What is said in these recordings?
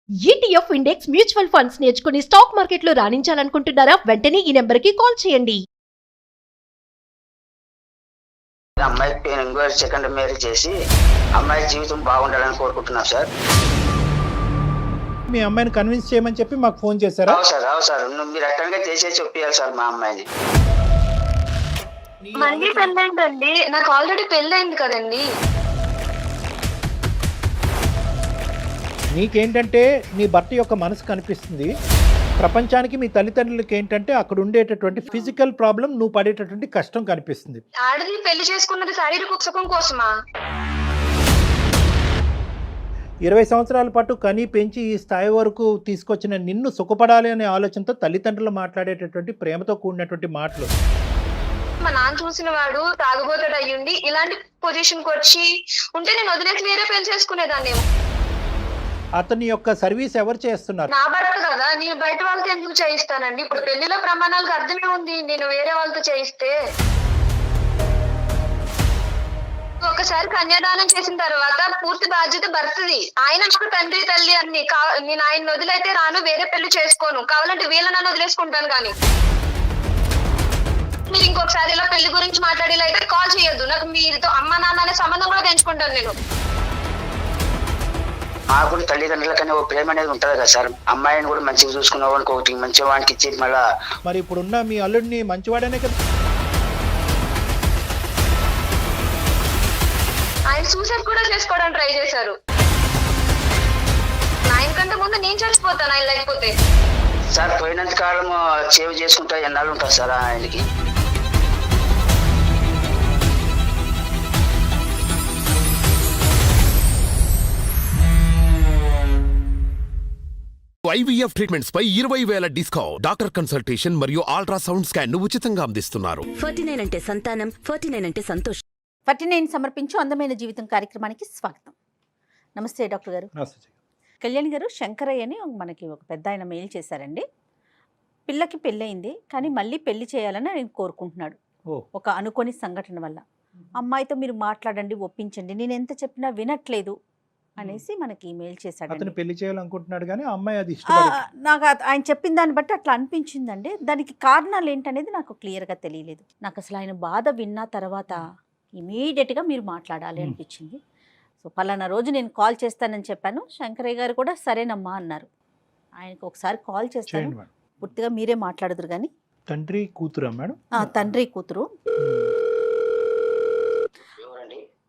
ETF index mutual funds నేర్చుకుని stock మార్కెట్లో రాణించాలనుకుంటున్నారా? వెంటనే ఈ నెంబర్కి కాల్ చేయండి. అమ్మాయికి ఇంకో సెకండ్ మ్యారేజ్ చేసి అమ్మాయి జీవితం బాగుండాలని కోరుకుంటున్నాం సార్. మీ అమ్మాయిని కన్విన్స్ చేయమని చెప్పి మాకు ఫోన్ చేశారా? అవును సార్ మీరు అట్టంగా చేసేసి చెప్పాలి సార్ మా అమ్మాయిని. మళ్ళీ పెళ్ళైందండి, నాకు ఆల్రెడీ పెళ్ళైంది కదండి. నీకేంటంటే నీ భర్త యొక్క మనసు కనిపిస్తుంది, ప్రపంచానికి మీ తల్లిదండ్రులకి ఏంటంటే అక్కడ ఉండేటటువంటి ఫిజికల్ ప్రాబ్లం, నువ్వు పడేటటువంటి కష్టం కనిపిస్తుంది. ఆడది పెళ్లి చేసుకున్నది శారీరక సుఖం కోసమా? 20 సంవత్సరాల పాటు కని పెంచి ఈ స్థాయి వరకు తీసుకొచ్చిన నిన్ను సుఖపడాలి అనే ఆలోచనతో తల్లిదండ్రులు మాట్లాడేటటువంటి ప్రేమతో కూడినటువంటి మాటలు. మా నాన్న చూసిన వాడు తాగుబోతాడు అయ్యుండి ఇలాంటి పొజిషన్ కి వచ్చి ఉంటే నేను వదిలేసి వేరే పెళ్లి చేసుకునేదాన్ని. అతని యొక్క సర్వీస్ ఎవరు చేస్తున్నారు? నా భర్త కదా, నేను బయట వాళ్ళతో ఎందుకు చేయిస్తానండి? ఇప్పుడు పెళ్లిలో ప్రమాణాలకు అర్థమే ఉంది, నేను వేరే వాళ్ళతో చేయిస్తే. ఒకసారి కన్యాదానం చేసిన తర్వాత పూర్తి బాధ్యత భర్తది. ఆయన నాకు తండ్రి తల్లి అన్ని. నేను ఆయన వదిలైతే రాను, వేరే పెళ్లి చేసుకోను. కావాలంటే వీళ్ళనన్ను వదిలేసుకుంటాను. కానీ మీరు ఇంకొకసారి ఇలా పెళ్లి గురించి మాట్లాడేలా అయితే కాల్ చేయొద్దు. నాకు మీతో అమ్మ నాన్న అనే సంబంధం కూడా పెంచుకుంటాను నేను. మాకు కూడా తల్లిదండ్రులకనే ఓ ప్రేమ అనేది ఉంటుంది కదా సార్. అమ్మాయిని కూడా మంచిగా చూసుకున్న వానికి ఒకటి మంచి వానికి ఇచ్చేది మళ్ళా. మరి ఇప్పుడున్న మీ అల్లుడిని మంచివాడనే కదా? ఆయన సూసైడ్ కూడా చేసుకోవడానికి ట్రై చేశారు. ఆయన కంటే ముందు నేను చచ్చిపోతాను ఆయన లేకపోతే. సార్ పోయినంత కాలం సేవ్ చేసుకుంటా ఎన్నాళ్ళు ఉంటుంది సార్ ఆయనకి. IVF ట్రీట్మెంట్స్ పై 20,000 డిస్కౌంట్. డాక్టర్ కన్సల్టేషన్ మరియు అల్ట్రాసౌండ్ స్కాన్ ను ఉచితంగా అందిస్తున్నారు. 49 అంటే సంతానం, 49 అంటే సంతోషం. 49 సమర్పించు అందమైన జీవితం కార్యక్రమానికి స్వాగతం. నమస్తే డాక్టర్ గారు. కళ్యాణ్ గారు, శంకరయ్య అని మనకి ఒక పెద్ద ఆయన మెయిల్ చేశారండి. పిల్లకి పెళ్ళయింది కానీ మళ్ళీ పెళ్లి చేయాలని ఆయన కోరుకుంటున్నాడు. ఒక అనుకోని సంఘటన వల్ల. అమ్మాయితో మీరు మాట్లాడండి, ఒప్పించండి, నేను ఎంత చెప్పినా వినట్లేదు అనేసి మనకి మెయిల్ చేశాడు. అతను పెళ్లి చేయాలనుకుంటున్నాడు కానీ అమ్మాయి అది నాకు ఆయన చెప్పిన దాన్ని బట్టి అట్లా అనిపించిందండి. దానికి కారణాలు ఏంటనేది నాకు క్లియర్గా తెలియలేదు. నాకు అసలు ఆయన బాధ విన్న తర్వాత ఇమీడియట్గా మీరు మాట్లాడాలి అనిపించింది. సో పలానా రోజు నేను కాల్ చేస్తానని చెప్పాను. శంకరయ్య గారు కూడా సరేనమ్మా అన్నారు. ఆయనకు ఒకసారి కాల్ చేస్తాను, పూర్తిగా మీరే మాట్లాడదురు కానీ. తండ్రి కూతురా మేడం? తండ్రి కూతురు.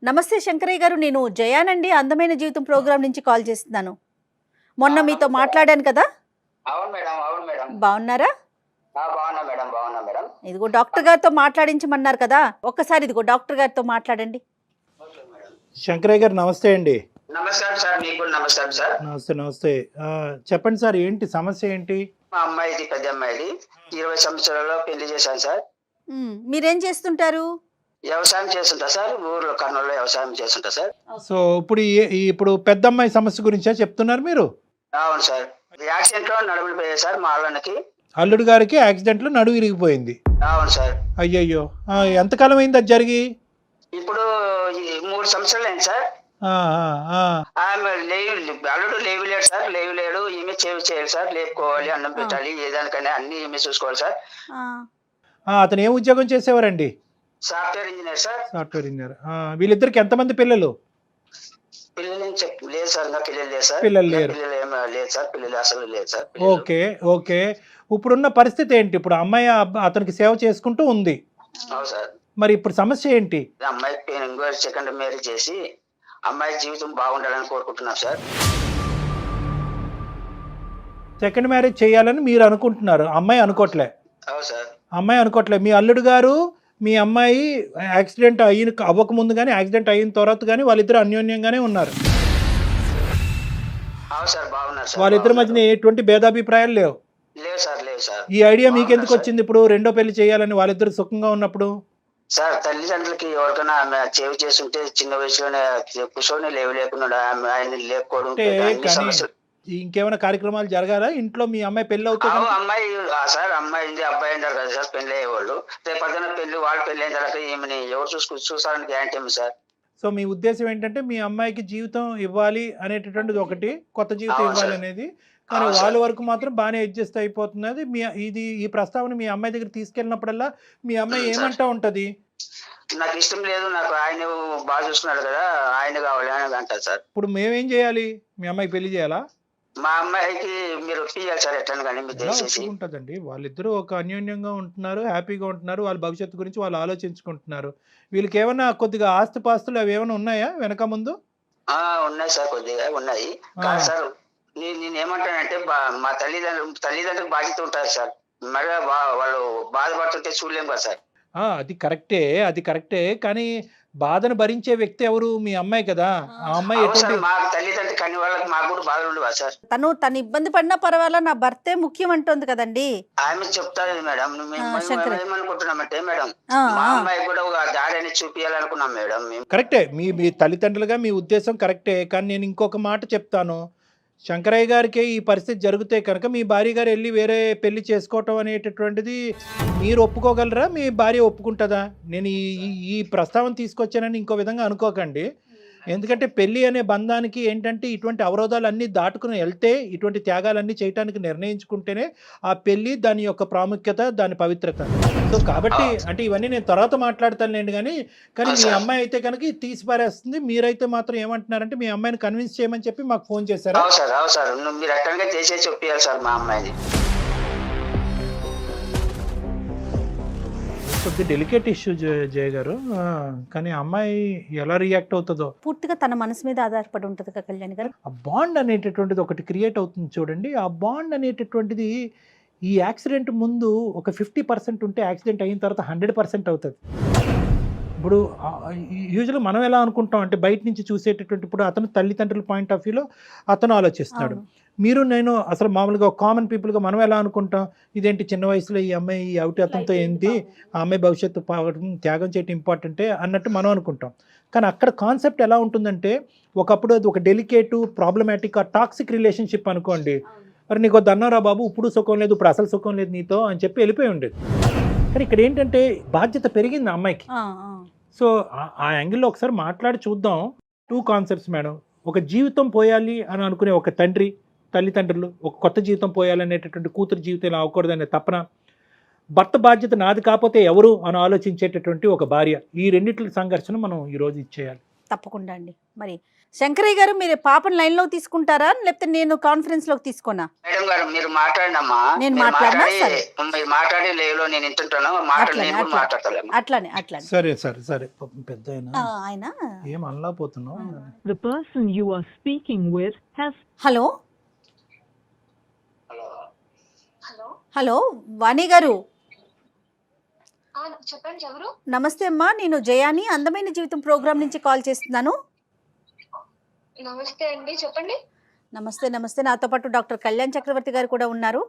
నమస్తే శంకరయ్య గారు, నేను జయానండి, అందమైన జీవితం ప్రోగ్రాం నుంచి కాల్ చేస్తున్నాను. మొన్న మీతో మాట్లాడాను కదా. బాగున్నారా? ఇదిగో డాక్టర్ గారితో మాట్లాడించమన్నారు కదా, ఒక్కసారి ఇదిగో డాక్టర్ గారితో మాట్లాడండి. శంకరయ్య గారు నమస్తే అండి. నమస్కారం సార్. మీకు నమస్కారం సార్. నమస్తే. చెప్పండి సార్, ఏంటి సమస్య ఏంటి? మా అమ్మాయిది పెద్ద అమ్మాయిది 20 సంవత్సరాల్లో పెళ్లి చేశాను సార్. మీరేం చేస్తుంటారు? వ్యవసాయం చేస్తుంటా సార్. ఊర్లో కర్నూలులో వ్యవసాయం చేస్తుంటా సార్. సో ఇప్పుడు పెద్ద అమ్మాయి సమస్య గురించే చెప్తున్నారు మీరు? అవును సార్. యాక్సిడెంట్ లో నడుములు పోయాయి సార్ మా అల్లనికి. అల్లుడు గారికి యాక్సిడెంట్ లో నడుము విరిగిపోయింది. అవును సార్. అయ్యయ్యో, ఎంతకాలం అయింది అది జరిగి? ఇప్పుడు 3 సంవత్సరాలు అయింది సార్. ఆమె అల్లుడు లేవు సార్, లేడు. ఈమె చేయాలి సార్, లేపుకోవాలి, అన్నం పెట్టాలి, ఏదానికైనా అన్ని ఈమె చూసుకోవాలి సార్. అతను ఏం ఉద్యోగం చేసేవారండి? Software engineer sir. Software engineer. వీళ్ళిద్దరికి ఎంతమంది పిల్లలు? పిల్లలు లేదు సార్, ఇంకా పిల్లలు లేదు సార్. పిల్లలు లేరు? లేదు సార్, పిల్లలు అసలు లేదు సార్. ఓకే. ఇప్పుడున్న పరిస్థితి ఏంటి? ఇప్పుడు అమ్మాయి అతనికి సేవ చేసుకుంటూ ఉంది. అవును సార్. మరి ఇప్పుడు సమస్య ఏంటి? అమ్మాయికి ఇంకో సెకండ్ మ్యారేజ్ చేసి అమ్మాయి జీవితం బాగుండాలని కోరుకుంటున్నాం సార్. సెకండ్ మ్యారేజ్ చేయాలని మీరు అనుకుంటున్నారు, అమ్మాయి అనుకోవట్లే? అవును సార్. అమ్మాయి అనుకోవట్లే. మీ అల్లుడు గారు మీ అమ్మాయి యాక్సిడెంట్ అవ్వకముందు కానీ యాక్సిడెంట్ అయిన తర్వాత కానీ వాళ్ళిద్దరు అన్యోన్యంగానే ఉన్నారు. అవును సార్, బాగున్నారు సార్. వాళ్ళిద్దరి మధ్యన ఎటువంటి భేదాభిప్రాయాలు లేవు? లేవు సార్, లేవు సార్. ఈ ఐడియా మీకు ఎందుకు వచ్చింది ఇప్పుడు రెండో పెళ్లి చేయాలని వాళ్ళిద్దరు సుఖంగా ఉన్నప్పుడు? సార్ తల్లిదండ్రులకి ఎవరికైనా ఆమె చేవి చేస్తుంటే చిన్న వయసులోనే కూర్చొని లేకుండా ఆయన లేకపోవడం. ఇంకేమైనా కార్యక్రమాలు జరగాలా ఇంట్లో? మీ అమ్మాయి పెళ్లి అవుతుంది? అమ్మాయి సార్, అమ్మాయి అబ్బాయి అంటారు కదా సార్, పెళ్లి అయ్యేవాళ్ళు. రేపు పక్కన పెళ్లి, వాళ్ళ పెళ్లి అయిన తర్వాత ఈమెని ఎవరు చూసారని గ్యారంటీ ఏమి సార్? సో మీ ఉద్దేశం ఏంటంటే మీ అమ్మాయికి జీవితం ఇవ్వాలి అనేటటువంటిది ఒకటి, కొత్త జీవితం అవును ఇవ్వాలి సార్. అనేది, కానీ అవును వాళ్ళ సార్. వరకు మాత్రం బాగానే అడ్జస్ట్ అయిపోతున్నది. ఈ ప్రస్తావన మీ అమ్మాయి దగ్గర తీసుకెళ్ళినప్పుడల్లా మీ అమ్మాయి సార్. ఏమంటా ఉంటది? నాకు ఇష్టం లేదు, నాకు ఆయన బాగా చూస్తున్నాడు కదా, ఆయన కావాలి అని అంటారు సార్. ఇప్పుడు మేమేం చేయాలి? మీ అమ్మాయికి పెళ్లి చేయాలా? మా అమ్మాయికి మీరు ఒప్పియాలి సార్, ఎట్లా కానీ మీరు ఎలా దయచేసి. ఒప్పుకుంటుందండి? వాళ్ళిద్దరూ ఒక అన్యోన్యంగా ఉంటున్నారు, హ్యాపీగా ఉంటున్నారు, వాళ్ళ భవిష్యత్తు గురించి వాళ్ళు ఆలోచించుకుంటున్నారు. వీళ్ళకి ఏమన్నా కొద్దిగా ఆస్తిపాస్తులు అవి ఏమైనా ఉన్నాయా వెనక ముందు? ఉన్నాయి సార్, కొద్దిగా ఉన్నాయి. కానీ సార్ నేను ఏమంటానంటే మా తల్లిదండ్రులకు బాధ్యత ఉంటుంది సార్. మరి వాళ్ళు బాధపడుతుంటే చూడలేం కదా సార్. అది కరెక్టే, కానీ బాధను భరించే వ్యక్తి ఎవరు? మీ అమ్మాయి కదా. ఆ అమ్మాయి అవును సార్, ఎటువంటి మా తల్లిదండ్రులు కని వాళ్ళకి మాకు కూడా బాధలు ఉండవా సార్? తను ఇబ్బంది పడినా పర్వాలా, నా భర్తే ముఖ్యం అంటోంది కదండి. ఆమె చెప్తారు మేడం. శంకర్. మేము ఏమనుకుంటున్నామంటే మేడం, ఆ, మా ఆ. అమ్మాయి కూడా ఒక దారి అనేది చూపించాలనుకున్నాం మేడం మేము. కరెక్టే, మీ తల్లిదండ్రులుగా మీ ఉద్దేశం కరెక్టే, కానీ నేను ఇంకొక మాట చెప్తాను. శంకరయ్య గారికి ఈ పరిస్థితి జరిగితే కనుక మీ భార్య గారు వెళ్ళి వేరే పెళ్లి చేసుకోవటం అనేటటువంటిది మీరు ఒప్పుకోగలరా? మీ భార్య ఒప్పుకుంటుందా? నేను ఈ ప్రస్తావన తీసుకొచ్చానని ఇంకో విధంగా అనుకోకండి. ఎందుకంటే పెళ్లి అనే బంధానికి ఏంటంటే ఇటువంటి అవరోధాలు అన్నీ దాటుకుని వెళ్తే, ఇటువంటి త్యాగాలన్నీ చేయడానికి నిర్ణయించుకుంటేనే ఆ పెళ్లి దాని యొక్క ప్రాముఖ్యత, దాని పవిత్రత. సో కాబట్టి అంటే ఇవన్నీ నేను తర్వాత మాట్లాడతానులేండి, కానీ మీ అమ్మాయి అయితే కనుక ఇది తీసి పారేస్తుంది. మీరైతే మాత్రం ఏమంటున్నారంటే మీ అమ్మాయిని కన్విన్స్ చేయమని చెప్పి మాకు ఫోన్ చేశారా? అవును సార్, మీరు ఎక్కడిగా చేసే చెప్పాలి సార్ మా అమ్మాయిని. కొద్ది డెలికేట్ ఇష్యూ జయ గారు, కానీ అమ్మాయి ఎలా రియాక్ట్ అవుతుందో పూర్తిగా తన మనసు మీద ఆధారపడి ఉంటుంది కదా కళ్యాణ్ గారు. ఆ బాండ్ అనేటటువంటిది ఒకటి క్రియేట్ అవుతుంది చూడండి. ఆ బాండ్ అనేటటువంటిది ఈ యాక్సిడెంట్ ముందు ఒక 50% ఉంటే యాక్సిడెంట్ అయిన తర్వాత 100% అవుతుంది. ఇప్పుడు యూజువల్గా మనం ఎలా అనుకుంటాం అంటే బయట నుంచి చూసేటటువంటి, ఇప్పుడు అతను తల్లిదండ్రుల పాయింట్ ఆఫ్ వ్యూలో అతను ఆలోచిస్తున్నాడు. మీరు నేను అసలు మామూలుగా కామన్ పీపుల్గా మనం ఎలా అనుకుంటాం, ఇదేంటి చిన్న వయసులో ఈ అమ్మాయి అవుటి అతనితో ఏంటి, ఆ అమ్మాయి భవిష్యత్తు త్యాగం చేయటం ఇంపార్టెంటే అన్నట్టు మనం అనుకుంటాం. కానీ అక్కడ కాన్సెప్ట్ ఎలా ఉంటుందంటే, ఒకప్పుడు అది ఒక డెలికేటు ప్రాబ్లమాటిక్ టాక్సిక్ రిలేషన్షిప్ అనుకోండి. మరి నీకు దన్నారా బాబు, ఇప్పుడు సుఖం లేదు, ఇప్పుడు అసలు సుఖం లేదు నీతో అని చెప్పి వెళ్ళిపోయి ఉండేది. కానీ ఇక్కడ ఏంటంటే బాధ్యత పెరిగింది అమ్మాయికి. సో ఆ యాంగిల్లో ఒకసారి మాట్లాడి చూద్దాం. 2 కాన్సెప్ట్స్ మేడం. ఒక జీవితం పోయాలి అని అనుకునే ఒక తల్లిదండ్రులు, ఒక కొత్త జీవితం పోయాలనేటటువంటి కూతురు జీవితం ఇలా అవ్వకూడదనే తపన, భర్త బాధ్యత నాది కాకపోతే ఎవరు అని ఆలోచించేటటువంటి ఒక భార్య, ఈ రెండింటి సంఘర్షణ మనం ఈరోజు ఇచ్చేయాలి. తప్పకుండా అండి. మరి శంకరయ్య గారు, మీరు పాపను లైన్లో తీసుకుంటారా లేకపోతే నేను కాన్ఫరెన్స్లోకి తీసుకోనా? మేడం గారు మీరు మాట్లాడినమ్మా, నేను మాట్లాడినా? సరే. మీరు మాట్లాడి లేలో నేను వింటుంటాను, మాట్లాడతాను. అట్లానే సరే పెద్ద ఆయన ఏం అనలేకపోతున్నాం. The person you are speaking with has... hello hello Vani గారు, చెప్పండి ఎవరు? నమస్తే అమ్మా, నేను జయాని అందమైన జీవితం ప్రోగ్రామ్ నుంచి కాల్ చేస్తున్నాను. నమస్తే అండి, చెప్పండి. నమస్తే. నాతో పాటు డాక్టర్ కళ్యాణ్ చక్రవర్తి గారు కూడా ఉన్నారు.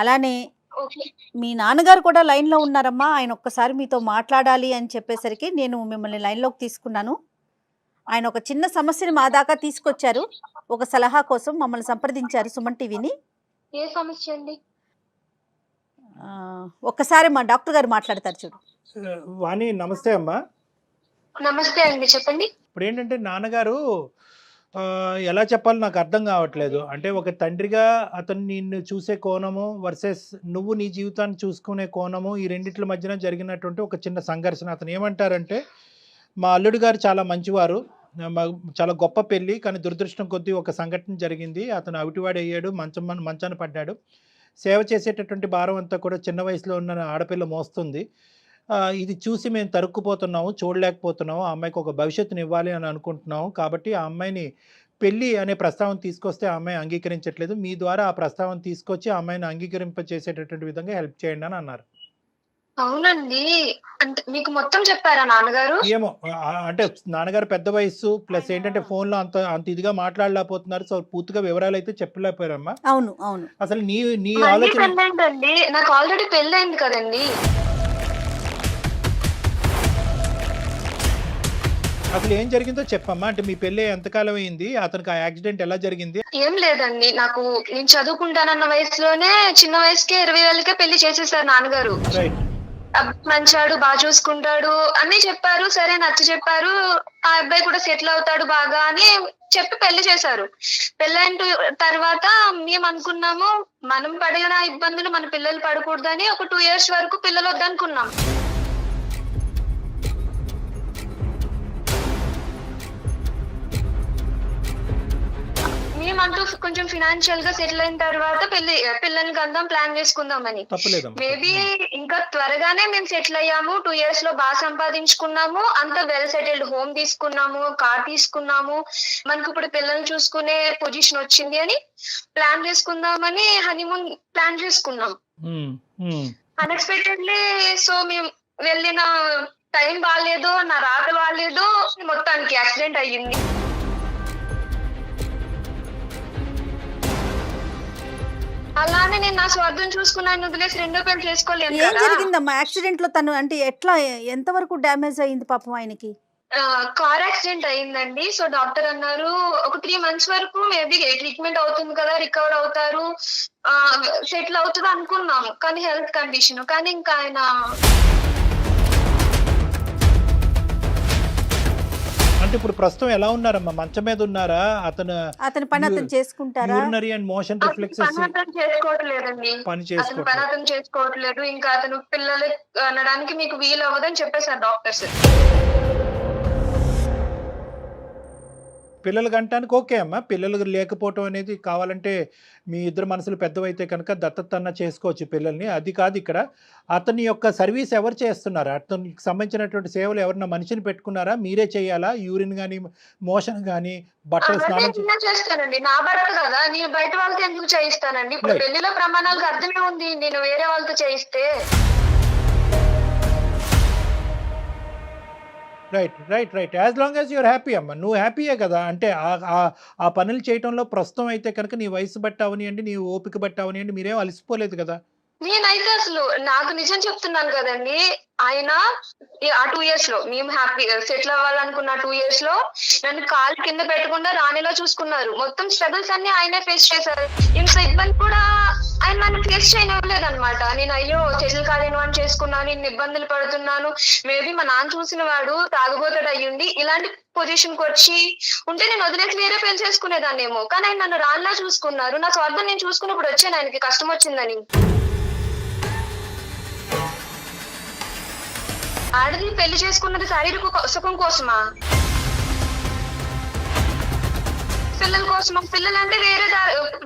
అలానే ఓకే. మీ నాన్నగారు కూడా లైన్లో ఉన్నారమ్మా. ఆయన ఒక్కసారి మీతో మాట్లాడాలి అని చెప్పేసరికి నేను మిమ్మల్ని లైన్లోకి తీసుకున్నాను. ఆయన ఒక చిన్న సమస్యని మా దాకా తీసుకొచ్చారు. ఒక సలహా కోసం మమ్మల్ని సంప్రదించారు సుమన్ టీవీని. ఏ సమస్య అండి? ఒక్కసారి మా డాక్టర్ గారు మాట్లాడతారు చూడు. వాణి నమస్తే అమ్మా. నమస్తే అండి, చెప్పండి. ఇప్పుడు ఏంటంటే నాన్నగారు ఎలా చెప్పాలో నాకు అర్థం కావట్లేదు. అంటే ఒక తండ్రిగా అతను నిన్ను చూసే కోణము వర్సెస్ నువ్వు నీ జీవితాన్ని చూసుకునే కోణము, ఈ రెండిట్ల మధ్యన జరిగినటువంటి ఒక చిన్న సంఘర్షణ. అతను ఏమంటారంటే, మా అల్లుడు గారు చాలా మంచివారు, చాలా గొప్ప పెళ్ళి, కానీ దురదృష్టం కొద్దీ ఒక సంఘటన జరిగింది. అతను అవిటివాడు అయ్యాడు, మంచాన పడ్డాడు. సేవ చేసేటటువంటి భారం అంతా కూడా చిన్న వయసులో ఉన్న ఆడపిల్ల మోస్తుంది. ఇది చూసి మేము తరుక్కుపోతున్నాము, చూడలేకపోతున్నాము. ఆ అమ్మాయికి ఒక భవిష్యత్తుని ఇవ్వాలి అని అనుకుంటున్నాము. కాబట్టి ఆ అమ్మాయిని పెళ్ళి అనే ప్రస్తావన తీసుకొస్తే ఆ అమ్మాయి అంగీకరించట్లేదు. మీ ద్వారా ఆ ప్రస్తావన తీసుకొచ్చి ఆ అమ్మాయిని అంగీకరింప చేసేటటువంటి విధంగా హెల్ప్ చేయండి అని అన్నారు. అవునండి, అంటే మీకు మొత్తం చెప్పారా నాన్నగారు? ఏమో అంటే నాన్నగారు పెద్ద వయసు, ప్లస్ ఏంటంటే ఫోన్లో అంత ఇదిగా మాట్లాడలేకపోతున్నారు. సో పూర్తిగా వివరాలు అయితే చెప్పలేకపోయారమ్మా. అవును. అసలు నీ మళ్ళీ ఆలోచన పెళ్ళైందండి, నాకు ఆల్రెడీ పెళ్ళైంది కదండి. అసలు ఏం జరిగిందో చెప్పమ్మా. అంటే మీ పెళ్ళి ఎంతకాలం అయింది, అతనికి ఆ యాక్సిడెంట్ ఎలా జరిగింది? ఏం లేదండి, నేను చదువుకుంటానన్న వయసులోనే చిన్న వయసుకే 20 ఏళ్ళకే పెళ్లి చేసేసారు నాన్నగారు. రైట్. అబ్బాయి మంచాడు, బాగా చూసుకుంటాడు అన్ని చెప్పారు. సరే నచ్చ చెప్పారు. ఆ అబ్బాయి కూడా సెటిల్ అవుతాడు బాగా అని చెప్పి పెళ్లి చేశారు. పెళ్ళైన తర్వాత మేము అనుకున్నాము మనం పడిన ఇబ్బందులు మన పిల్లలు పడకూడదని ఒక 2 years వరకు పిల్లలు వద్దనుకున్నాం. మేమంటూ కొంచెం ఫినాన్షియల్ గా సెటిల్ అయిన తర్వాత పిల్లల్ని కందాం ప్లాన్ చేసుకుందామని. మేబీ ఇంకా త్వరగానే మేము సెటిల్ అయ్యాము. 2 years లో బాగా సంపాదించుకున్నాము. అంత వెల్ సెటిల్డ్ హోమ్ తీసుకున్నాము, కార్ తీసుకున్నాము. మనకు ఇప్పుడు పిల్లల్ని చూసుకునే పొజిషన్ వచ్చింది అని ప్లాన్ చేసుకుందామని హనీమూన్ ప్లాన్ చేసుకున్నాం. అన్ఎక్స్పెక్టెడ్లీ సో మేము వెళ్ళిన టైం బాగాలేదు, నా రాత బాగాలేదు, మొత్తానికి యాక్సిడెంట్ అయ్యింది. అలానే నేను నా స్వార్థం చూసుకున్నాను, వదిలేసి రెండో పెళ్లి చేసుకోలేను ఏం కదా. జరిగిందమ్మా యాక్సిడెంట్ లో? తను అంటే ఎట్లా, ఎంతవరకు డ్యామేజ్ అయింది పాపం ఆయనకి? కార్ యాక్సిడెంట్ అయిందండి. సో డాక్టర్ అన్నారు ఒక 3 months వరకు మేబీ ట్రీట్మెంట్ అవుతుంది కదా, రికవర్ అవుతారు, సెటిల్ అవుతుంది అనుకున్నాము. కానీ హెల్త్ కండిషన్, కానీ ఇంకా ఆయన అంటే ఇప్పుడు ప్రస్తుతం ఎలా ఉన్నారమ్మా? మంచం మీద ఉన్నారా? అతని పని అతను చేసుకుంటారా? యూరినరీ అండ్ మోషన్ రిఫ్లెక్సెస్ పని చేసుకోవట్లేదండి. అతను పని అతను చేసుకోవట్లేదు. ఇంకా అతను పిల్లలు అనడానికి మీకు వీలు అవ్వదని చెప్పేశారు డాక్టర్స్. పిల్లలు కంటానికి ఓకే అమ్మా. పిల్లలు లేకపోవటం అనేది కావాలంటే మీ ఇద్దరు మనసులు పెద్దవైతే కనుక దత్తత అన్న చేసుకోవచ్చు పిల్లల్ని. అది కాదు ఇక్కడ. అతని యొక్క సర్వీస్ ఎవరు చేస్తున్నారు? అతనికి సంబంధించినటువంటి సేవలు ఎవరన్నా మనిషిని పెట్టుకున్నారా? మీరే చేయాలా? యూరిన్ కానీ మోషన్ కానీ బట్టలు స్నానం చేస్తానండి. నా భర్త కదా, నేను బయట వాళ్ళతో ఎందుకు చేయిస్తానండి? ఇప్పుడు పెళ్లిలో ప్రమాణాలకు అర్థమే ఉంది నేను వేరే వాళ్ళతో చేయిస్తే. Right as long as you're happy అమ్మ. నువ్వు హ్యాపీయే కదా. అంటే ఆ పనులు చేయటంలో ప్రస్తుతం అయితే కనుక నీ వయసు బట్టి అవనియండి, నీ ఓపిక బట్టి అవనియండి, మీరేం అలసిపోలేదు కదా. నేనైతే అసలు నాకు నిజం చెప్తున్నాను కదండి, ఆయన ఆ 2 years లో మేము హ్యాపీ సెటిల్ అవ్వాలనుకున్న 2 years లో నన్ను కాలు కింద పెట్టకుండా రాణిలో చూసుకున్నారు. మొత్తం స్ట్రగుల్స్ అన్ని ఆయనే ఫేస్ చేశారు. ఇంత ఇబ్బంది కూడా ఆయన నన్ను ఫేస్ చేయనివ్వలేదు అనమాట. నేను అయ్యో సెటిల్ కాలేను అని చేసుకున్నాను, ఇన్ని ఇబ్బందులు పడుతున్నాను, మేబీ మా నాన్న చూసిన వాడు తాగుబోతాడు అయ్యుండి ఇలాంటి పొజిషన్ కి వచ్చి ఉంటే నేను వదిలేసి వేరే పెళ్లి చేసుకునేదాన్నేమో. కానీ ఆయన నన్ను రాణిలా చూసుకున్నారు. నా స్వార్థం నేను చూసుకున్నప్పుడు వచ్చాను ఆయనకి కష్టం వచ్చిందని. ఆడది పెళ్లి చేసుకున్నది శారీరక సుఖం కోసమా? పిల్లల కోసమా? పిల్లలంటే వేరే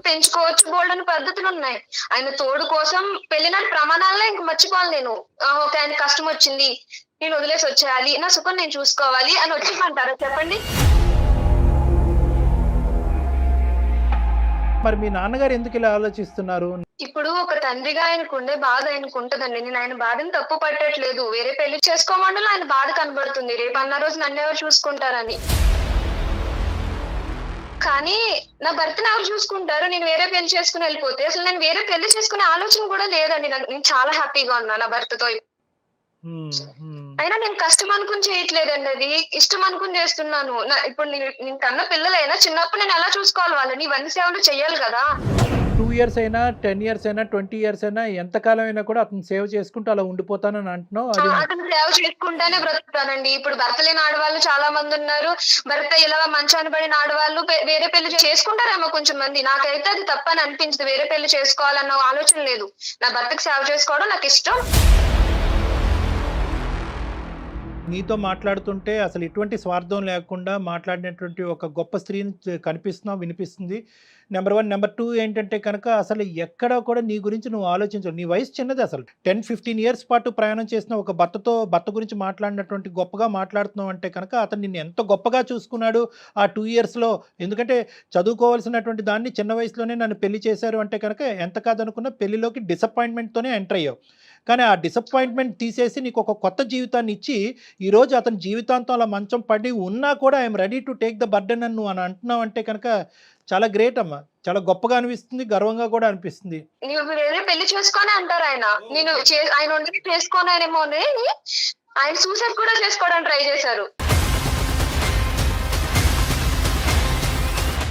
పెంచుకోవచ్చు, బోల్డని పద్ధతులు ఉన్నాయి. ఆయన తోడు కోసం పెళ్లినాటి ప్రమాణాలనే ఇంక మర్చిపోవాలి నేను. ఒక ఆయన కష్టం వచ్చింది, నేను వదిలేసి వచ్చేయాలి, నా సుఖం నేను చూసుకోవాలి అని వచ్చిందంటారా చెప్పండి? మరి మీ నాన్నగారు ఎందుకు ఇలా ఆలోచిస్తున్నారు? ఇప్పుడు ఒక తండ్రిగా ఆయనకు ఉండే బాధ ఆయనకు ఉంటదండి. నేను ఆయన బాధని తప్పు పట్టట్లేదు. వేరే పెళ్లి చేసుకోమండలో ఆయన బాధ కనబడుతుంది, రేపు అన్న రోజు నన్ను ఎవరు చూసుకుంటారని. కానీ నా భర్తను ఎవరు చూసుకుంటారు? నేను వేరే పెళ్లి చేసుకుని వెళ్ళిపోతే అసలు నేను వేరే పెళ్లి చేసుకునే ఆలోచన కూడా లేదండి. నేను చాలా హ్యాపీగా ఉన్నా నా భర్తతో. అయినా నేను కష్టం అనుకుని చేయట్లేదండి, అది ఇష్టం అనుకుని చేస్తున్నాను. ఇప్పుడు నేను కన్నా పిల్లలైనా చిన్నప్పుడు నేను ఎలా చూసుకోవాలి వాళ్ళని, ఇవన్నీ సేవలు చెయ్యాలి కదా. 2 years అయినా 10 years అయినా 20 years అయినా ఎంతకాలం అయినా కూడా అతను సేవ్ చేసుకుంటూ అలా ఉండిపోతానని అంటున్నావు. అతను సేవ చేసుకుంటేనే బ్రతుకుతానండి. ఇప్పుడు భర్త లేని ఆడవాళ్ళు చాలా మంది ఉన్నారు. భర్త ఇలా మంచాన్ని పడిన ఆడవాళ్ళు వేరే పెళ్లి చేసుకుంటారేమో కొంచెం మంది. నాకైతే అది తప్పని అనిపించదు. వేరే పెళ్లి చేసుకోవాలన్న ఆలోచన లేదు. నా భర్తకు సేవ చేసుకోవడం నాకు ఇష్టం. నీతో మాట్లాడుతుంటే అసలు ఎటువంటి స్వార్థం లేకుండా మాట్లాడినటువంటి ఒక గొప్ప స్త్రీని కనిపిస్తున్నావు, వినిపిస్తుంది. నెంబర్ 1. నెంబర్ 2 ఏంటంటే కనుక అసలు ఎక్కడ కూడా నీ గురించి నువ్వు ఆలోచించవు. నీ వయసు చిన్నది. అసలు 10-15 years పాటు ప్రయాణం చేసిన ఒక భర్త గురించి మాట్లాడినటువంటి గొప్పగా మాట్లాడుతున్నావు అంటే కనుక అతను నిన్ను ఎంత గొప్పగా చూసుకున్నాడు ఆ 2 yearsలో. ఎందుకంటే చదువుకోవాల్సినటువంటి దాన్ని చిన్న వయసులోనే నన్ను పెళ్లి చేశారు అంటే కనుక ఎంత కాదనుకున్నా పెళ్లిలోకి డిసప్పాయింట్మెంట్తోనే ఎంటర్ అయ్యావు. కానీ ఆ డిసప్పాయింట్మెంట్ తీసేసి నీకు ఒక కొత్త జీవితాన్ని ఇచ్చి ఈరోజు అతని జీవితాంతం అలా మంచం పడి ఉన్నా కూడా I'm ready to take the burden అని నువ్వు అని అంటున్నావు అంటే కనుక చాలా గ్రేట్ అమ్మా. చాలా గొప్పగా అనిపిస్తుంది, గర్వంగా కూడా అనిపిస్తుంది. వేరే పెళ్లి చేసుకొని అంటారు ఆయన. నేను ఆయన ఉండి చేసుకోనేమో అని ఆయన సూసైడ్ కూడా చేసుకోవడానికి ట్రై చేశారు.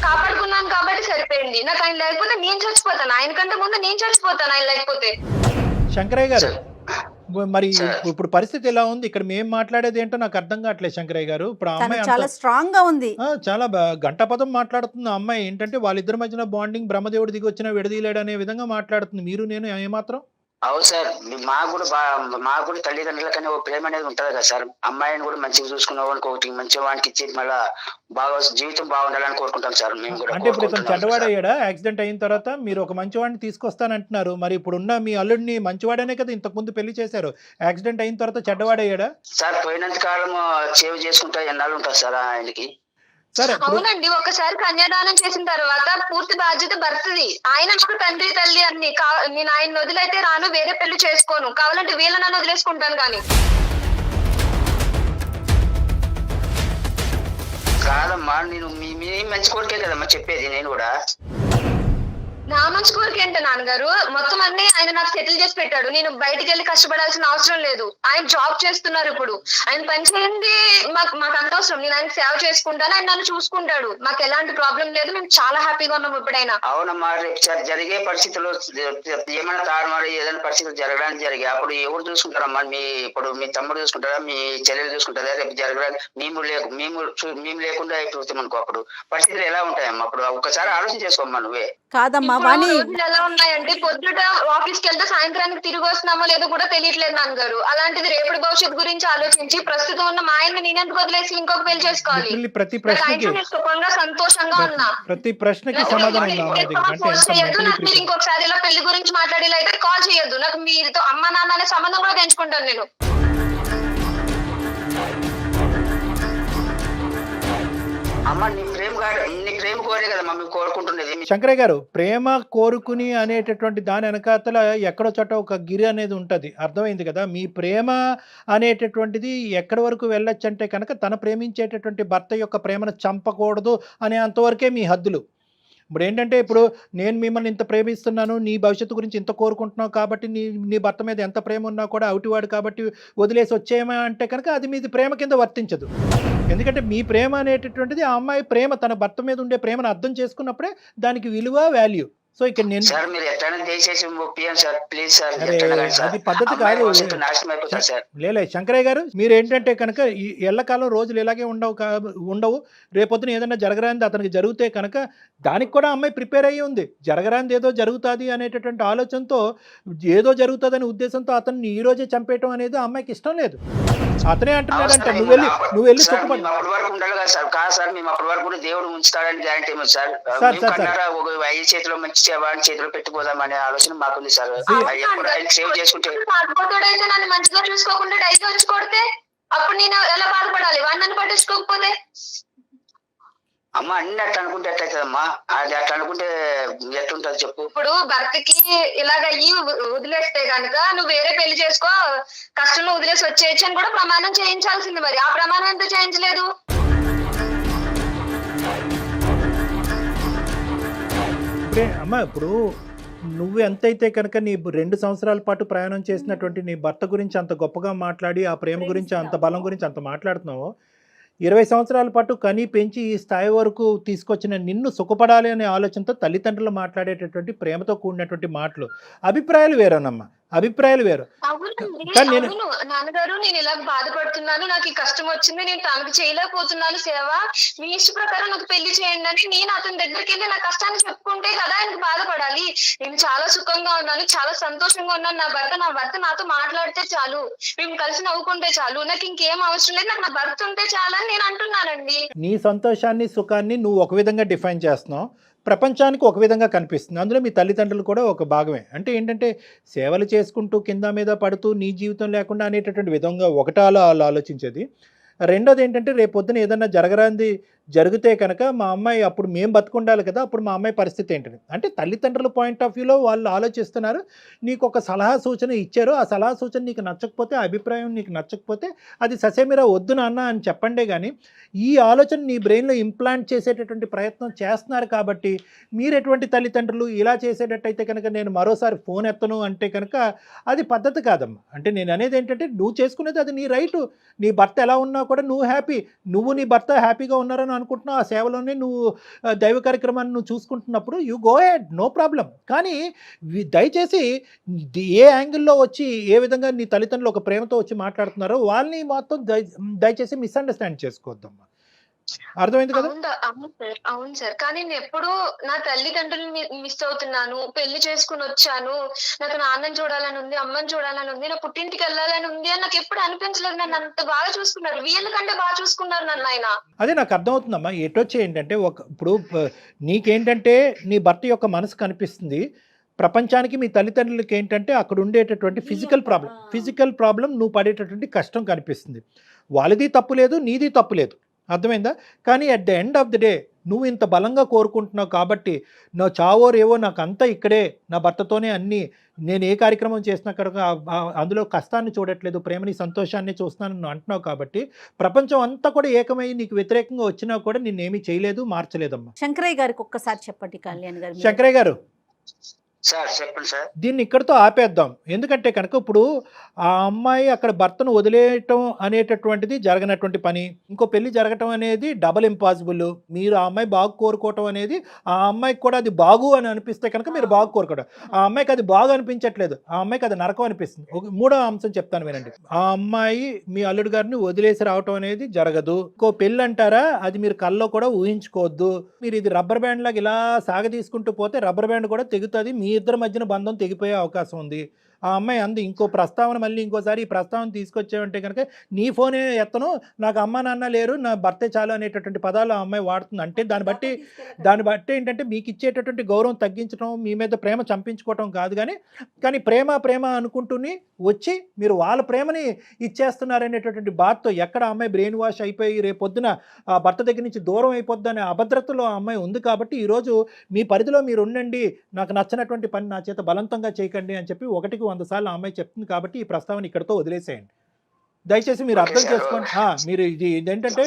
కాపాడుకున్నాను కాబట్టి సరిపోయింది. నాకు ఆయన లేకపోతే నేను చచ్చిపోతాను. ఆయన కంటే ముందు నేను చచ్చిపోతాను ఆయన లేకపోతే. శంకరయ్య గారు, మరి సార్. ఇప్పుడు పరిస్థితి ఎలా ఉంది? ఇక్కడ మేము మాట్లాడేది ఏంటో నాకు అర్థం కావట్లేదు శంకరయ్య గారు. ఇప్పుడు ఆ తను అమ్మాయి చాలా స్ట్రాంగ్ గా ఉంది. చాలా గంటపదం మాట్లాడుతుంది ఆ అమ్మాయి. ఏంటంటే వాళ్ళిద్దరి మధ్యన బాండింగ్ బ్రహ్మదేవుడు దిగి వచ్చినా విడదీయలేడు అనే విధంగా మాట్లాడుతుంది. మీరు నేను ఏమాత్రం అవును సార్, మాకు కూడా తల్లిదండ్రులకనే ఒక ప్రేమ అనేది ఉంటది కదా సార్. అమ్మాయిని కూడా మంచిగా చూసుకున్న వానికి ఒకటి మంచి వానికి ఇచ్చి మళ్ళా బాగా జీవితం బాగుండాలని కోరుకుంటాం సార్. మేము కూడా అంటే ఇప్పుడు ఇతను కోరుకుంటున్నాం సార్. చెడ్డవాడయ్యాడా? యాక్సిడెంట్ అయిన తర్వాత మీరు ఒక మంచివాడిని తీసుకొస్తానంటున్నారు. మరి ఇప్పుడున్న మీ అల్లుడిని మంచివాడనే కదా ఇంతకు ముందు పెళ్లి చేశారు. యాక్సిడెంట్ అయిన తర్వాత చెడ్డవాడయ్యాడా? సార్ పోయినంత కాలం సేవ్ చేసుకుంటా ఎన్నాళ్ళు ఉంటుంది సార్ ఆయనకి. సరే ఇప్పుడు అవునండి, ఒకసారి కన్యాదానం చేసిన తర్వాత పూర్తి బాధ్యత భర్తది. ఆయన నాకు తండ్రి తల్లి అన్ని. నేను ఆయన వదిలైతే రాను, వేరే పెళ్లి చేసుకోను. కావాలంటే వీళ్ళ నన్ను వదిలేసుకుంటాను. కానీ కాదమ్మా, నేను మీ మంచి కోరికే కదమ్మా చెప్పేది. నేను కూడా నా మంచి కోరిక ఏంటో నాన్నగారు, మొత్తం అన్ని ఆయన నాకు సెటిల్ చేసి పెట్టాడు. నేను బయటికి వెళ్ళి కష్టపడాల్సిన అవసరం లేదు. ఆయన జాబ్ చేస్తున్నారు ఇప్పుడు. ఆయన పని చేయండి మాకు అంత అవసరం. నేను ఆయన సేవ చేసుకుంటాను, ఆయన నన్ను చూసుకుంటాడు. మాకు ఎలాంటి ప్రాబ్లం లేదు. మేము చాలా హ్యాపీగా ఉన్నాం ఇప్పుడైనా. అవునమ్మా, రేపు జరిగే పరిస్థితుల్లో ఏమైనా తారుమారు ఏదైనా పరిస్థితులు జరగడానికి జరిగాయి అప్పుడు ఎవరు చూసుకుంటారమ్మా? ఇప్పుడు మీ తమ్ముడు చూసుకుంటారా, మీ చెల్లెలు చూసుకుంటారా? రేపు జరగడానికి మేము లేకుండా అయిపోతాం అనుకో, అప్పుడు పరిస్థితులు ఎలా ఉంటాయమ్మా? అప్పుడు ఒక్కసారి ఆలోచన చేసుకోమ్మా నువ్వే. కాదమ్మా ఇప్పుడు వాణి, రోజులు ఎలా ఉన్నాయంటే పొద్దుట ఆఫీస్ కి వెళ్తే సాయంత్రానికి తిరిగి వస్తున్నామో లేదో కూడా తెలియట్లేదు నాన్నగారు. అలాంటిది రేపటి భవిష్యత్తు గురించి ఆలోచించి ప్రస్తుతం ఉన్న మా ఆయన్ని నేనెందుకు వదిలేసి ఇంకొక పెళ్లి చేసుకోవాలి? లిటరల్లీ ప్రతి నాకు ప్రశ్నకి ఆయనతో నేను సుఖంగా సంతోషంగా ఉన్నా. ప్రతి ప్రశ్నకి సమాధానం ఉందా అమ్మ దగ్గర? అంటే ఫోన్ ఎంత చేయొద్దు. mentally నాకు మీరు prepared? ఇంకొకసారి ఇలా పెళ్లి గురించి మాట్లాడేలా అయితే కాల్ చేయొద్దు. నాకు మీతో అమ్మ నాన్న అనే సంబంధం కూడా పెంచుకుంటాను నేను. అమ్మ నీ ప్రేమ కోరే కదమ్మా మేము కోరుకుంటున్నది. శంకరయ్య గారు, ప్రేమ కోరుకుని అనేటటువంటి దాని వెనకాతల ఎక్కడో చోట ఒక గిరి అనేది ఉంటుంది. అర్థమైంది కదా? మీ ప్రేమ అనేటటువంటిది ఎక్కడి వరకు వెళ్ళొచ్చు అంటే కనుక తన ప్రేమించేటటువంటి భర్త యొక్క ప్రేమను చంపకూడదు అనే అంతవరకే మీ హద్దులు. ఇప్పుడు ఏంటంటే, ఇప్పుడు నేను మిమ్మల్ని ఇంత ప్రేమిస్తున్నాను, నీ భవిష్యత్తు గురించి ఇంత కోరుకుంటున్నావు కాబట్టి నీ భర్త మీద ఎంత ప్రేమ ఉన్నా కూడా అవుటివాడు కాబట్టి వదిలేసి వచ్చేయమా అంటే కనుక అది మీది ప్రేమ కింద వర్తించదు. ఎందుకంటే మీ ప్రేమ అనేటటువంటిది ఆ అమ్మాయి ప్రేమ, తన భర్త మీద ఉండే ప్రేమను అర్థం చేసుకున్నప్పుడే దానికి విలువ, వాల్యూ. సో ఇక్కడ నేను సార్ మీరు ఎట్లైనా దయచేసి ఒప్పియండి సార్, ప్లీజ్ సార్. అరే, ఎట్లైనా కానీ సార్. అది పద్ధతి అమ్మాయి కాదు. భవిష్యత్తు నాశనం అయిపోతుంది సార్. లేలే శంకరయ్య గారు, మీరు ఏంటంటే కనుక ఈ ఎల్లకాలం రోజులు ఇలాగే ఉండవు. రేపొద్దున ఏదైనా జరగరానిది అతనికి జరిగితే కనుక దానికి కూడా అమ్మాయి ప్రిపేర్ అయ్యి ఉంది. జరగరానిది ఏదో జరుగుతుంది అనేటటువంటి ఆలోచనతో, ఏదో జరుగుతుందనే ఉద్దేశంతో అతన్ని ఈ రోజే చంపేయటం అనేది ఆ అమ్మాయికి ఇష్టం లేదు. అతనే అంటున్నాడంట నువ్వు వెళ్ళి సార్, సుఖపడి. మేము అప్పటి వరకు ఉండాలి కదా సార్. కాదు సార్, మేము అప్పటి వరకు కూడా దేవుడు ఉంచుతాడని గ్యారంటీ ఏమో సార్. సార్, మేము కన్నారా ఒక 5 చేతిలో మంచి వాడి చేతిలో పెట్టుకోదాం అనే ఆలోచన మాకుంది సార్. ఎప్పుడు ఆయన సేవ్ చేసుకుంటే బాధపడుతాడైతే నన్ను మంచిగా చూసుకోకుండా డైలీ వచ్చి కొడితే అప్పుడు నేను ఎలా బాధపడాలి? వాడు నన్ను పట్టించుకోకపోతే? అమ్మ అన్ని అట్లా అనుకుంటే ఎట్లయితుందమ్మా? అది అట్లా అనుకుంటే ఎట్లుంటది చెప్పు. ఇప్పుడు భర్తకి ఇలాగయ్యి వదిలేస్తే గనుక నువ్వు వేరే పెళ్లి చేసుకో, కష్టంలో వదిలేసి వచ్చేయచ్చు అని కూడా ప్రమాణం చేయించాల్సింది. మరి ఆ ప్రమాణం ఎందుకు చేయించలేదు? అమ్మ ఇప్పుడు నువ్వు ఎంతైతే కనుక నీ 2 సంవత్సరాల పాటు ప్రయాణం చేసినటువంటి నీ భర్త గురించి అంత గొప్పగా మాట్లాడి, ఆ ప్రేమ గురించి అంత బలం గురించి అంత మాట్లాడుతున్నావు, 20 సంవత్సరాల పాటు కని పెంచి ఈ స్థాయి వరకు తీసుకొచ్చిన నిన్ను సుఖపడాలి అనే ఆలోచనతో తల్లిదండ్రులు మాట్లాడేటటువంటి ప్రేమతో కూడినటువంటి మాటలు, అభిప్రాయాలు వేరేనమ్మా, అభిప్రాయాలు వేరు. కానీ నేను అవును నాన్నగారు, నేను ఇలా బాధపడుతున్నాను, నాకు ఈ కష్టం వచ్చింది, నేను తనకు చేయలేకపోతున్నాను సేవ, మీ ఇష్ట ప్రకారం నాకు పెళ్లి చేయండి అని నేను అతని దగ్గరికి వెళ్ళి నా కష్టాన్ని చెప్పుకుంటే కదా ఆయనకు బాధపడాలి. నేను చాలా సుఖంగా ఉన్నాను, చాలా సంతోషంగా ఉన్నాను. నా భర్త నాతో మాట్లాడితే చాలు, మేము కలిసి నవ్వుకుంటే చాలు, నాకు ఇంకేం అవసరం లేదు, నాకు నా భర్త ఉంటే చాలు అని నేను అంటున్నానండి. నీ సంతోషాన్ని, సుఖాన్ని నువ్వు ఒక విధంగా డిఫైన్ చేస్తున్నావు, ప్రపంచానికి ఒక విధంగా కనిపిస్తుంది. అందులో మీ తల్లిదండ్రులు కూడా ఒక భాగమే. అంటే ఏంటంటే, సేవలు చేసుకుంటూ కింద మీద పడుతూ నీ జీవితం లేకుండా అనేటటువంటి విధంగా ఒకటి ఆలోచించేది. రెండోది ఏంటంటే, రేపొద్దున ఏదన్నా జరగరాంది జరిగితే కనుక మా అమ్మాయి అప్పుడు మేము బతుకుండాలి కదా, అప్పుడు మా అమ్మాయి పరిస్థితి ఏంటని. అంటే తల్లిదండ్రుల పాయింట్ ఆఫ్ వ్యూలో వాళ్ళు ఆలోచిస్తున్నారు. నీకు ఒక సలహా సూచన ఇచ్చారు, ఆ సలహా సూచన నీకు నచ్చకపోతే, ఆ అభిప్రాయం నీకు నచ్చకపోతే అది ససేమిరా వద్దు నాన్న అని చెప్పండే. కానీ ఈ ఆలోచన నీ బ్రెయిన్లో ఇంప్లాంట్ చేసేటటువంటి ప్రయత్నం చేస్తున్నారు. కాబట్టి మీరు ఎటువంటి తల్లిదండ్రులు ఇలా చేసేటట్టయితే కనుక నేను మరోసారి ఫోన్ ఎత్తను అంటే కనుక అది పద్ధతి కాదమ్మా. అంటే నేను అనేది ఏంటంటే, నువ్వు చేసుకునేది అది నీ రైటు. నీ భర్త ఎలా ఉన్నా కూడా నువ్వు హ్యాపీ, నువ్వు నీ భర్త హ్యాపీగా ఉన్నారని అనుకుంటున్నావు, ఆ సేవలోనే నువ్వు దైవ కార్యక్రమాన్ని నువ్వు చూసుకుంటున్నప్పుడు you go ahead, no problem. కానీ దయచేసి ఏ యాంగిల్లో వచ్చి ఏ విధంగా నీ తల్లిదండ్రులు ఒక ప్రేమతో వచ్చి మాట్లాడుతున్నారో వాళ్ళని మొత్తం దయచేసి మిస్అండర్స్టాండ్ చేసుకోవద్దమ్మా. అర్థమైంది కదా? అవును సార్, కానీ నేను ఎప్పుడు నా తల్లిదండ్రులు మిస్ అవుతున్నాను. పెళ్లి చేసుకుని వచ్చాను, నాకు నాన్నని చూడాలని ఉంది, అమ్మని చూడాలని ఉంది, నా పుట్టింటికి వెళ్ళాలని ఉంది అని నాకు ఎప్పుడు అనిపించలేదు. నన్ను అంత బాగా చూసుకున్నారు, వీళ్ళకంటే బాగా చూసుకున్నారు నన్ను ఆయన. అదే నాకు అర్థమవుతుందమ్మా. ఎటొచ్చి ఏంటంటే ఇప్పుడు నీకేంటంటే నీ భర్త యొక్క మనసు కనిపిస్తుంది, ప్రపంచానికి మీ తల్లిదండ్రులకి ఏంటంటే అక్కడ ఉండేటటువంటి ఫిజికల్ ప్రాబ్లం నువ్వు పడేటటువంటి కష్టం కనిపిస్తుంది. వాళ్ళది తప్పు లేదు, నీది తప్పు లేదు, అర్థమైందా? కానీ at the end of the day నువ్వు ఇంత బలంగా కోరుకుంటున్నావు కాబట్టి నా చావో రేవో నాకు అంతా ఇక్కడే, నా భర్తతోనే అన్నీ, నేను ఏ కార్యక్రమం చేసినా కనుక అందులో కష్టాన్ని చూడట్లేదు, ప్రేమని సంతోషాన్ని చూస్తున్నాను నువ్వు అంటున్నావు కాబట్టి ప్రపంచం అంతా కూడా ఏకమై నీకు వ్యతిరేకంగా వచ్చినా కూడా నిన్నేమీ చేయలేదు, మార్చలేదమ్మా. శంకరయ్య గారికి ఒక్కసారి చెప్పండి కళ్యాణ్ గారు. శంకరయ్య గారు సార్ చెప్పండి సార్. దీన్ని ఇక్కడితో ఆపేద్దాం. ఎందుకంటే కనుక ఇప్పుడు ఆ అమ్మాయి అక్కడ భర్తను వదిలేయటం అనేటటువంటిది జరగనటువంటి పని, ఇంకో పెళ్లి జరగటం అనేది డబల్ ఇంపాసిబుల్. మీరు ఆ అమ్మాయి బాగు కోరుకోవటం అనేది ఆ అమ్మాయికి కూడా అది బాగు అని అనిపిస్తే కనుక మీరు బాగు కోరుకోవడం, ఆ అమ్మాయికి అది బాగు అనిపించట్లేదు, ఆ అమ్మాయికి అది నరకం అనిపిస్తుంది. మూడో అంశం చెప్తాను వినండి. ఆ అమ్మాయి మీ అల్లుడు గారిని వదిలేసి రావటం అనేది జరగదు. ఇంకో పెళ్ళి అంటారా, అది మీరు కల్లో కూడా ఊహించుకోవద్దు. మీరు ఇది రబ్బర్ బ్యాండ్ లాగా ఇలా సాగదీసుకుంటూ పోతే రబ్బర్ బ్యాండ్ కూడా తెగుతుంది, మీ ఇద్దరి మధ్యన బంధం తెగిపోయే అవకాశం ఉంది. ఆ అమ్మాయి అంది ఇంకో ప్రస్తావన, మళ్ళీ ఇంకోసారి ఈ ప్రస్తావన తీసుకొచ్చావంటే కనుక నీ ఫోనే ఎత్తను, నాకు అమ్మ నాన్న లేరు, నా భర్తే చాలు అనేటటువంటి పదాలు ఆ అమ్మాయి వాడుతుంది. అంటే దాన్ని బట్టి ఏంటంటే మీకు ఇచ్చేటటువంటి గౌరవం తగ్గించడం, మీ మీద ప్రేమ చంపించుకోవటం కాదు, కానీ ప్రేమ అనుకుంటూనే వచ్చి మీరు వాళ్ళ ప్రేమని ఇచ్చేస్తున్నారనేటటువంటి బాధతో ఎక్కడ ఆ అమ్మాయి బ్రెయిన్ వాష్ అయిపోయి రేపొద్దున ఆ భర్త దగ్గర నుంచి దూరం అయిపోద్ది అనే అభద్రతలో ఆ అమ్మాయి ఉంది. కాబట్టి ఈరోజు మీ పరిధిలో మీరు ఉండండి, నాకు నచ్చినటువంటి పని నా చేత బలవంతంగా చేయకండి అని చెప్పి 1కి 100 సార్లు ఆ అమ్మాయి చెప్తుంది. కాబట్టి ఈ ప్రస్తావన ఇక్కడతో వదిలేసేయండి. దయచేసి మీరు అర్థం చేసుకోండి. మీరు ఇది ఇదేంటంటే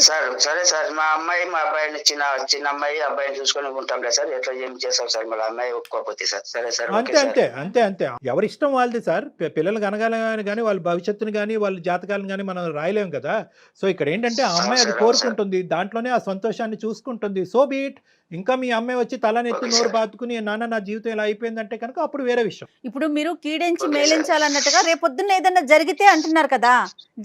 సరే సార్, మా అమ్మాయి మా అబ్బాయిని చిన్న అమ్మాయి అబ్బాయిని చూసుకొని ఉంటాం కదా సార్, ఎట్లా ఏం చేస్తాం సార్, మళ్ళీ అమ్మాయి ఒప్పుకోకపోతే సార్. సరే సార్, అంతే ఎవరి ఇష్టం వాళ్ళది సార్. పిల్లలు కనగాలని కానీ వాళ్ళ భవిష్యత్తుని కానీ వాళ్ళ జాతకాలను కానీ మనం రాయలేము కదా. సో ఇక్కడ ఏంటంటే ఆ అమ్మాయి అది కోరుకుంటుంది, దాంట్లోనే ఆ సంతోషాన్ని చూసుకుంటుంది. So beat. ఇంకా మీ అమ్మాయి వచ్చి తలనెత్తి నోరు బాదుకుని నాన్న నా జీవితం ఇలా అయిపోయిందంటే కనుక అప్పుడు వేరే విషయం. ఇప్పుడు మీరు కీడించి మేలించాలన్నట్టుగా రేపొద్దున్న ఏదన్నా జరిగితే అంటున్నారు కదా,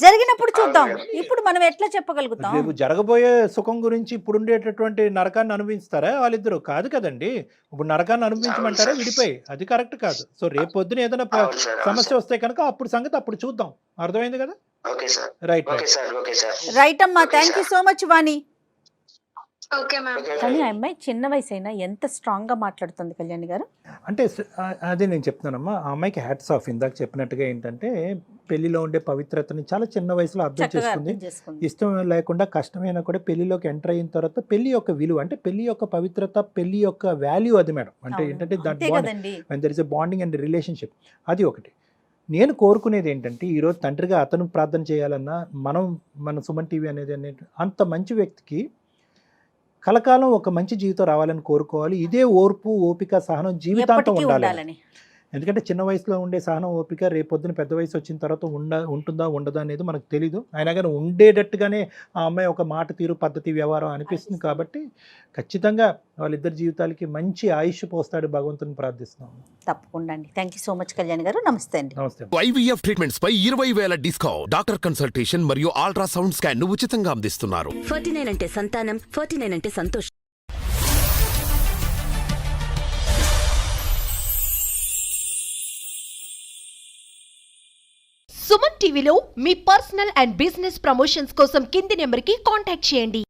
జరిగినప్పుడు చూద్దాం. ఇప్పుడు మనం ఎట్లా చెప్పగలుగుతాం? రేపు జరగబోయే సుఖం గురించి ఇప్పుడు ఉండేటటువంటి నరకాన్ని అనుభవిస్తారా వాళ్ళిద్దరు? కాదు కదండి. ఇప్పుడు నరకాన్ని అనుభవించమంటారా విడిపోయి? అది కరెక్ట్ కాదు. సో రేపు పొద్దున ఏదైనా సమస్య వస్తే కనుక అప్పుడు సంగతి అప్పుడు చూద్దాం. అర్థమైంది కదా? రైట్ అమ్మా, thank you so much Vani. Okay ma'am. కానీ ఆ అమ్మాయి చిన్న వయసు అయినా ఎంత స్ట్రాంగ్ గా మాట్లాడుతుంది కళ్యాణి గారు. అంటే అదే నేను చెప్తున్నానమ్మా, ఆ అమ్మాయికి హ్యాట్స్ ఆఫ్. ఇందాక చెప్పినట్టుగా ఏంటంటే పెళ్లిలో ఉండే పవిత్రతని చాలా చిన్న వయసులో అర్థం చేసుకుంది. ఇష్టం లేకుండా కష్టమైనా కూడా పెళ్లిలోకి ఎంటర్ అయిన తర్వాత పెళ్లి యొక్క విలువ, అంటే పెళ్లి యొక్క పవిత్రత, పెళ్లి యొక్క వాల్యూ అది మేడం. అంటే ఏంటంటే there is a bonding and relationship. అది ఒకటి. నేను కోరుకునేది ఏంటంటే ఈరోజు తండ్రిగా అతను ప్రార్థన చేయాలన్నా మన సుమన్ టీవీ అనేది అంత మంచి వ్యక్తికి కలకాలం ఒక మంచి జీవితం రావాలని కోరుకోవాలి. ఇదే ఓర్పు, ఓపిక, సహనం జీవితాంతం ఉండాలని. ఎందుకంటే చిన్న వయసులో ఉండే సహనం, ఓపిక రేపొద్దున పెద్ద వయసు వచ్చిన తర్వాత ఉంటుందా ఉండదా అనేది మనకు తెలీదు. అయినా కానీ ఉండేటట్టుగానే ఆ అమ్మాయి ఒక మాట తీరు, పద్ధతి, వ్యవహారం అనిపిస్తుంది. కాబట్టి ఖచ్చితంగా వాళ్ళిద్దరి జీవితాలకి మంచి ఆయుష్ పోస్తాడు భగవంతుని ప్రార్థిస్తున్నాం. తప్పకుండా అండి. Thank you so much Kalyan గారు. నమస్తే అండి. నమస్తే. IVF ట్రీట్మెంట్స్ పై 20,000 డిస్కౌంట్, డాక్టర్ కన్సల్టేషన్ మరియు అల్ట్రాసౌండ్ స్కాన్ ను ఉచితంగా అందిస్తున్నారు. 49 అంటే సంతానం, 49 అంటే సంతోషం. సుమన్ టీవీలో మీ పర్సనల్ అండ్ బిజినెస్ ప్రమోషన్స్ కోసం కింది నెంబర్కి కాంటాక్ట్ చేయండి.